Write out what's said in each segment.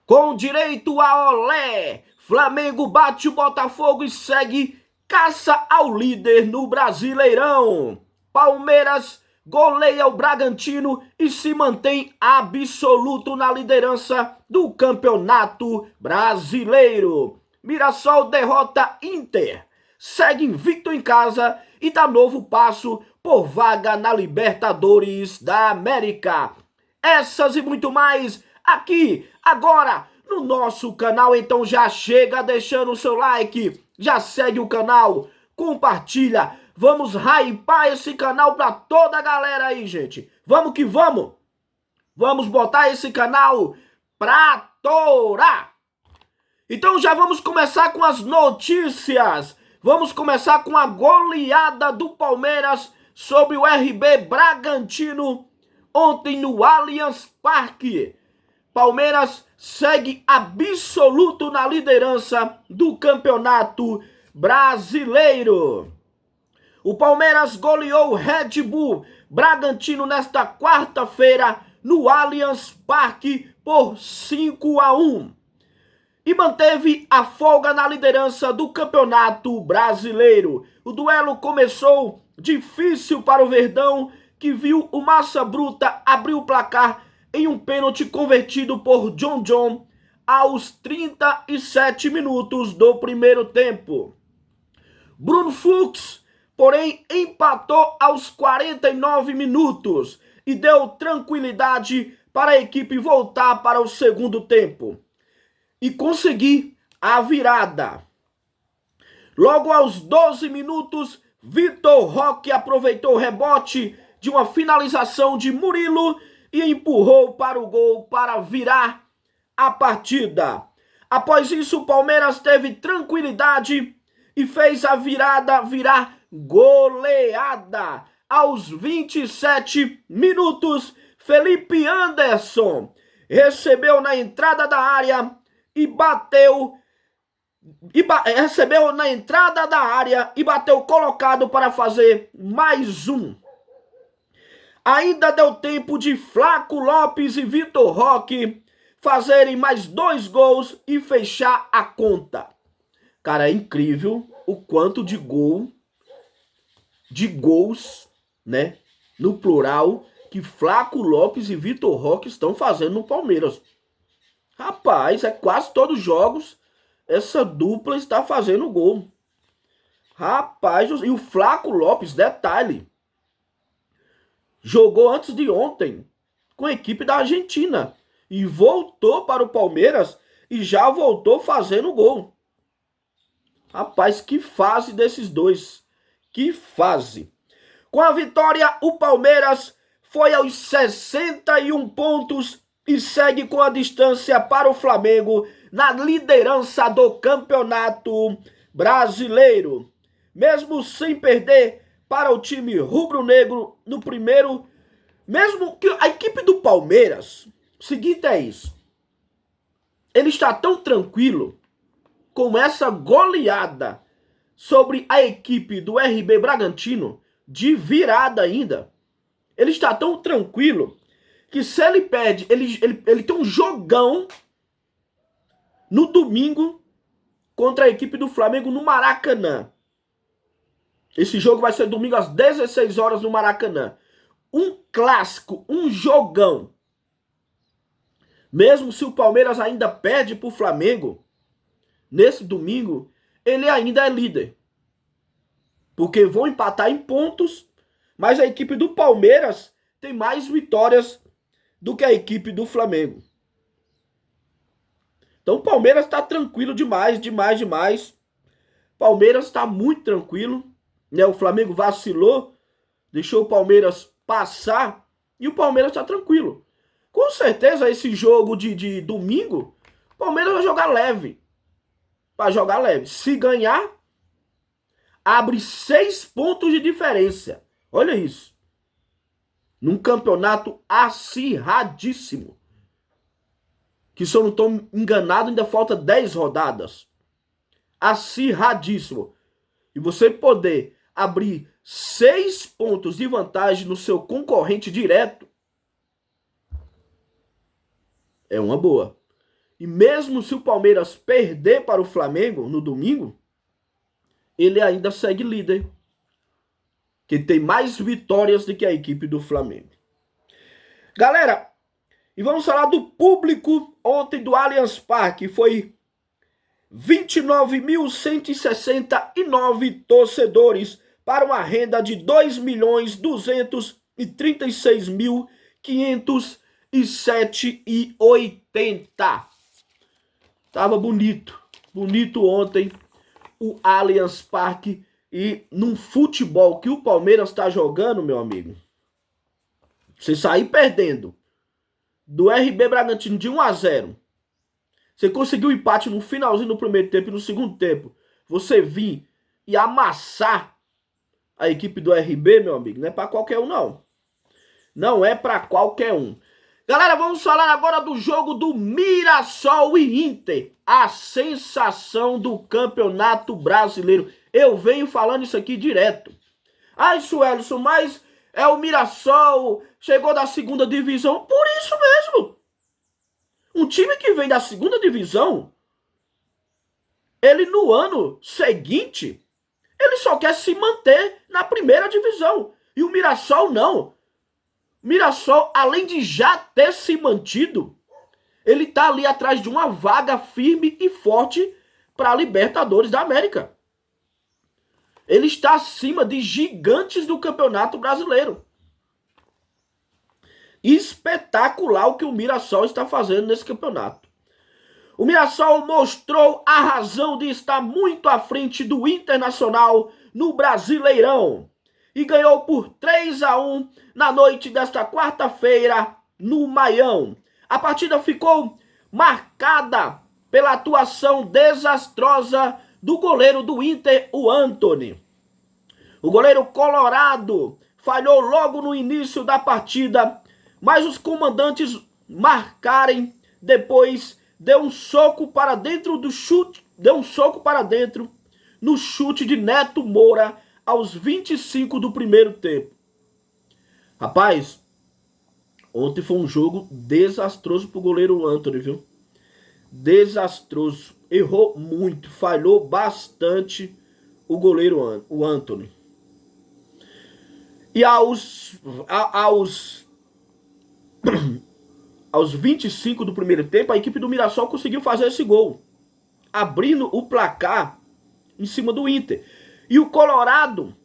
Com direito a olé, Flamengo bate o Botafogo e segue caça ao líder no Brasileirão. Palmeiras goleia o Bragantino e se mantém absoluto na liderança do Campeonato Brasileiro. Mirassol derrota Inter, segue invicto em casa e dá novo passo por vaga na Libertadores da América. Essas e muito mais aqui, agora, no nosso canal. Então já chega deixando o seu like, já segue o canal, compartilha. Vamos hypar esse canal pra toda a galera aí, gente. Vamos que vamos. Vamos botar esse canal pra torar. Então já vamos começar com as notícias. Vamos começar com a goleada do Palmeiras sobre o RB Bragantino ontem no Allianz Parque. Palmeiras segue absoluto na liderança do Campeonato Brasileiro. O Palmeiras goleou o Red Bull Bragantino nesta quarta-feira no Allianz Parque por 5-1 e manteve a folga na liderança do Campeonato Brasileiro. O duelo começou difícil para o Verdão, que viu o Massa Bruta abrir o placar em um pênalti convertido por John aos 37 minutos do primeiro tempo. Bruno Fux, porém, empatou aos 49 minutos e deu tranquilidade para a equipe voltar para o segundo tempo e conseguir a virada. Logo aos 12 minutos, Vitor Roque aproveitou o rebote de uma finalização de Murilo e empurrou para o gol para virar a partida. Após isso, o Palmeiras teve tranquilidade e fez a virada virar goleada. Aos 27 minutos, Felipe Anderson recebeu na entrada da área e bateu colocado para fazer mais um. Ainda deu tempo de Flaco Lopes e Vitor Roque fazerem mais 2 gols e fechar a conta. Cara, é incrível o quanto de gols, né, no plural, que Flaco Lopes e Vitor Roque estão fazendo no Palmeiras. Rapaz, é quase todos os jogos essa dupla está fazendo gol. Rapaz, e o Flaco Lopes, detalhe, jogou antes de ontem com a equipe da Argentina e voltou para o Palmeiras e já voltou fazendo gol. Rapaz, que fase desses dois. Que fase. Com a vitória, o Palmeiras foi aos 61 pontos e segue com a distância para o Flamengo na liderança do Campeonato Brasileiro. Mesmo sem perder para o time rubro-negro no primeiro, mesmo que a equipe do Palmeiras, o seguinte é isso, ele está tão tranquilo com essa goleada sobre a equipe do RB Bragantino, de virada ainda. Ele está tão tranquilo que se ele perde, ele tem um jogão no domingo contra a equipe do Flamengo no Maracanã. Esse jogo vai ser domingo às 16 horas no Maracanã. Um clássico, um jogão. Mesmo se o Palmeiras ainda perde para o Flamengo, nesse domingo, ele ainda é líder. Porque vão empatar em pontos, mas a equipe do Palmeiras tem mais vitórias do que a equipe do Flamengo. Então o Palmeiras está tranquilo demais. Palmeiras está muito tranquilo, né? O Flamengo vacilou, deixou o Palmeiras passar e o Palmeiras está tranquilo. Com certeza esse jogo de domingo, o Palmeiras vai jogar leve. Se ganhar, abre 6 pontos de diferença. Olha isso. Num campeonato acirradíssimo. Que se eu não estou enganado, ainda falta 10 rodadas. Acirradíssimo. E você poder abrir 6 pontos de vantagem no seu concorrente direto é uma boa. E mesmo se o Palmeiras perder para o Flamengo no domingo, ele ainda segue líder, que tem mais vitórias do que a equipe do Flamengo. Galera, e vamos falar do público ontem do Allianz Parque. Foi 29.169 torcedores para uma renda de 2.236.507,80. Tava bonito ontem o Allianz Parque. E num futebol que o Palmeiras está jogando, meu amigo, você sair perdendo do RB Bragantino de 1-0, você conseguiu o empate no finalzinho do primeiro tempo e no segundo tempo, você vir e amassar a equipe do RB, meu amigo, não é para qualquer um, não. Não é para qualquer um. Galera, vamos falar agora do jogo do Mirassol e Inter, a sensação do Campeonato Brasileiro. Eu venho falando isso aqui direto. Ai, Suelson, mas é o Mirassol, chegou da segunda divisão. Por isso mesmo. Um time que vem da segunda divisão, ele no ano seguinte, ele só quer se manter na primeira divisão. E o Mirassol não. Mirassol, além de já ter se mantido, ele tá ali atrás de uma vaga firme e forte para a Libertadores da América. Ele está acima de gigantes do Campeonato Brasileiro. Espetacular o que o Mirassol está fazendo nesse campeonato. O Mirassol mostrou a razão de estar muito à frente do Internacional no Brasileirão e ganhou por 3-1 na noite desta quarta-feira no Maião. A partida ficou marcada pela atuação desastrosa do goleiro do Inter, o Antony. O goleiro colorado falhou logo no início da partida, mas os comandantes marcarem depois, deu um soco para dentro no chute de Neto Moura aos 25 do primeiro tempo. Rapaz, ontem foi um jogo desastroso pro goleiro Antony, viu? Desastroso. Errou muito, falhou bastante o goleiro, o Antony. E aos 25 do primeiro tempo, a equipe do Mirassol conseguiu fazer esse gol, abrindo o placar em cima do Inter. E o Colorado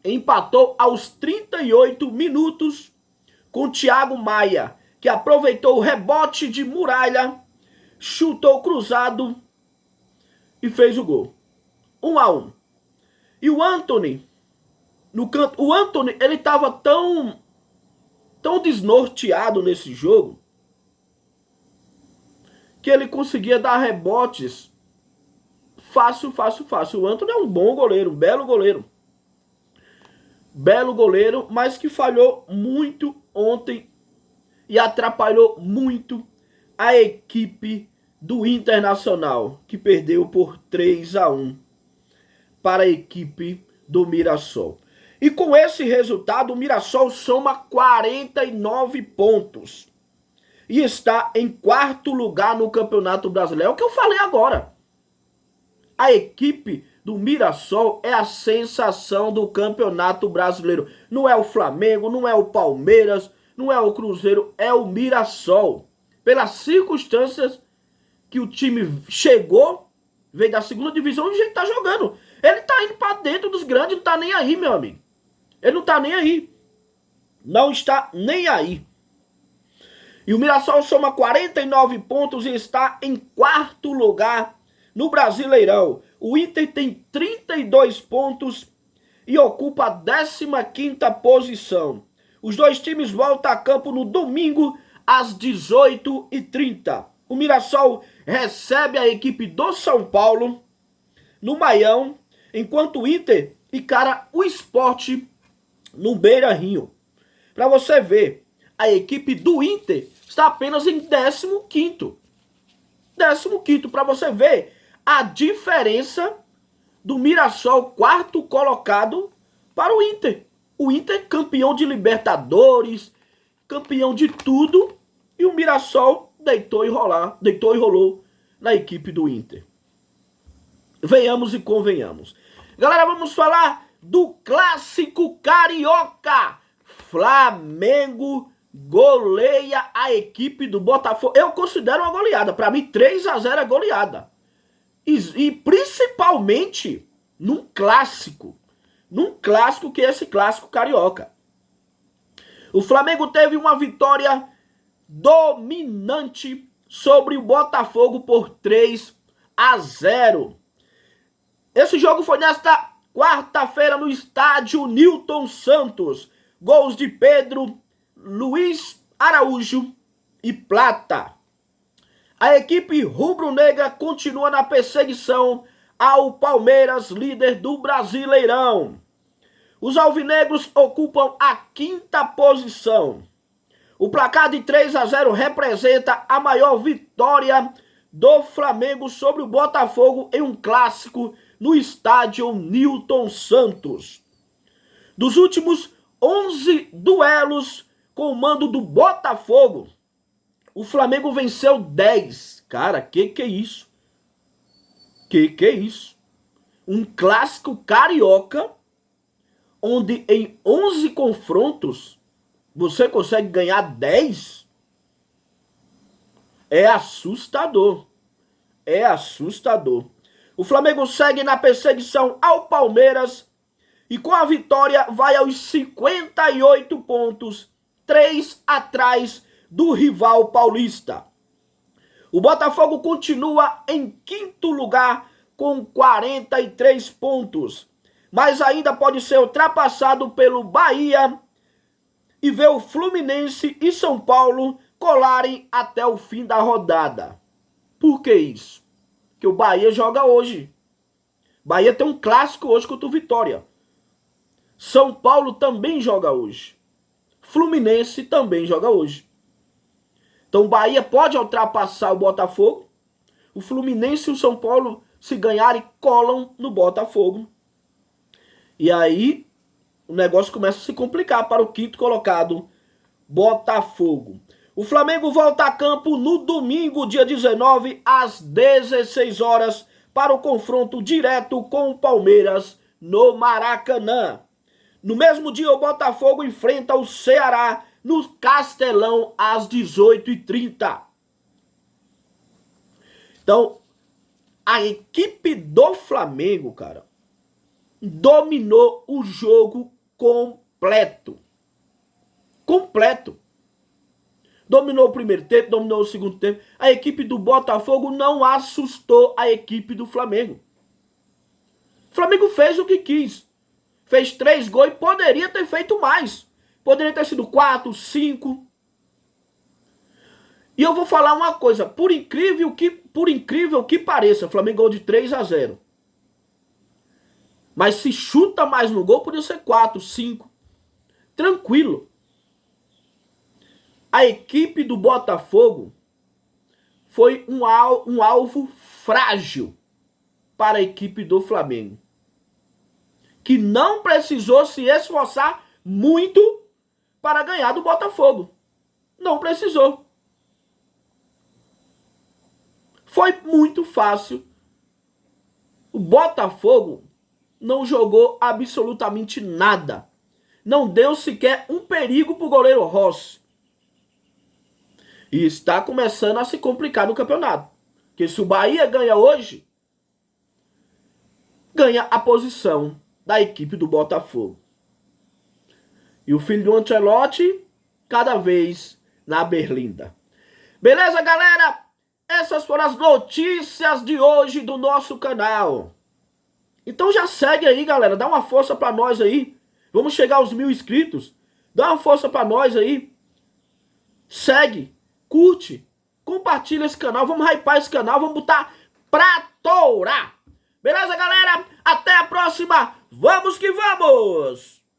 empatou aos 38 minutos com o Thiago Maia, que aproveitou o rebote de Muralha, chutou cruzado e fez o gol. 1-1. E o Antony, no canto, o Antony, ele estava tão desnorteado nesse jogo que ele conseguia dar rebotes fácil. O Antony é um bom goleiro, um belo goleiro. Belo goleiro, mas que falhou muito ontem e atrapalhou muito a equipe do Internacional, que perdeu por 3-1 para a equipe do Mirassol. E com esse resultado, o Mirassol soma 49 pontos e está em quarto lugar no Campeonato Brasileiro. É o que eu falei agora. A equipe do Mirassol é a sensação do Campeonato Brasileiro. Não é o Flamengo, não é o Palmeiras, não é o Cruzeiro, é o Mirassol. Pelas circunstâncias que o time chegou, veio da segunda divisão e a gente tá jogando. Ele tá indo pra dentro dos grandes, não tá nem aí, meu amigo. Ele não tá nem aí. Não está nem aí. E o Mirassol soma 49 pontos e está em quarto lugar no Brasileirão. O Inter tem 32 pontos e ocupa a 15ª posição. Os dois times voltam a campo no domingo às 18h30. O Mirassol recebe a equipe do São Paulo no Maião, enquanto o Inter encara o Sport no Beira-Rio. Para você ver, a equipe do Inter está apenas em 15º. 15º, para você ver a diferença do Mirassol, quarto colocado, para o Inter. O Inter campeão de Libertadores, campeão de tudo, e o Mirassol deitou e rolou na equipe do Inter. Venhamos e convenhamos. Galera, vamos falar do clássico carioca. Flamengo goleia a equipe do Botafogo. Eu considero uma goleada. Para mim, 3-0 é goleada. E principalmente num clássico. Num clássico que é esse clássico carioca. O Flamengo teve uma vitória dominante sobre o Botafogo por 3-0. Esse jogo foi nesta quarta-feira no estádio Newton Santos. Gols de Pedro, Luiz Araújo e Plata. A equipe rubro-negra continua na perseguição ao Palmeiras, líder do Brasileirão. Os alvinegros ocupam a 5ª posição. O placar de 3-0 representa a maior vitória do Flamengo sobre o Botafogo em um clássico no estádio Newton Santos. Dos últimos 11 duelos com o mando do Botafogo, o Flamengo venceu 10. Cara, que é isso? Que é isso? Um clássico carioca, onde em 11 confrontos você consegue ganhar 10? É assustador. É assustador. O Flamengo segue na perseguição ao Palmeiras e com a vitória vai aos 58 pontos, 3 atrás do rival paulista. O Botafogo continua em 5º lugar com 43 pontos, mas ainda pode ser ultrapassado pelo Bahia e ver o Fluminense e São Paulo colarem até o fim da rodada. Por que isso? Porque o Bahia joga hoje. Bahia tem um clássico hoje contra o Vitória. São Paulo também joga hoje. Fluminense também joga hoje. Então o Bahia pode ultrapassar o Botafogo. O Fluminense e o São Paulo, se ganharem, colam no Botafogo. E aí o negócio começa a se complicar para o 5º colocado, Botafogo. O Flamengo volta a campo no domingo, dia 19, às 16 horas, para o confronto direto com o Palmeiras no Maracanã. No mesmo dia, o Botafogo enfrenta o Ceará no Castelão às 18h30. Então, a equipe do Flamengo, cara, dominou o jogo completo. Completo. Dominou o primeiro tempo, dominou o segundo tempo. A equipe do Botafogo não assustou a equipe do Flamengo. O Flamengo fez o que quis. Fez 3 gols e poderia ter feito mais. Poderia ter sido 4, 5. E eu vou falar uma coisa. Por incrível que pareça, o Flamengo ganhou de 3-0. Mas se chuta mais no gol, podia ser 4, 5. Tranquilo. A equipe do Botafogo foi um alvo frágil para a equipe do Flamengo, que não precisou se esforçar muito para ganhar do Botafogo. Não precisou. Foi muito fácil. O Botafogo não jogou absolutamente nada. Não deu sequer um perigo para o goleiro Rossi. E está começando a se complicar no campeonato. Porque se o Bahia ganha hoje, ganha a posição da equipe do Botafogo. E o filho do Ancelotti, cada vez na berlinda. Beleza, galera? Essas foram as notícias de hoje do nosso canal. Então já segue aí, galera. Dá uma força pra nós aí. Vamos chegar aos 1000 inscritos. Dá uma força pra nós aí. Segue, curte, compartilha esse canal. Vamos hypar esse canal. Vamos botar pra tourar. Beleza, galera? Até a próxima. Vamos que vamos!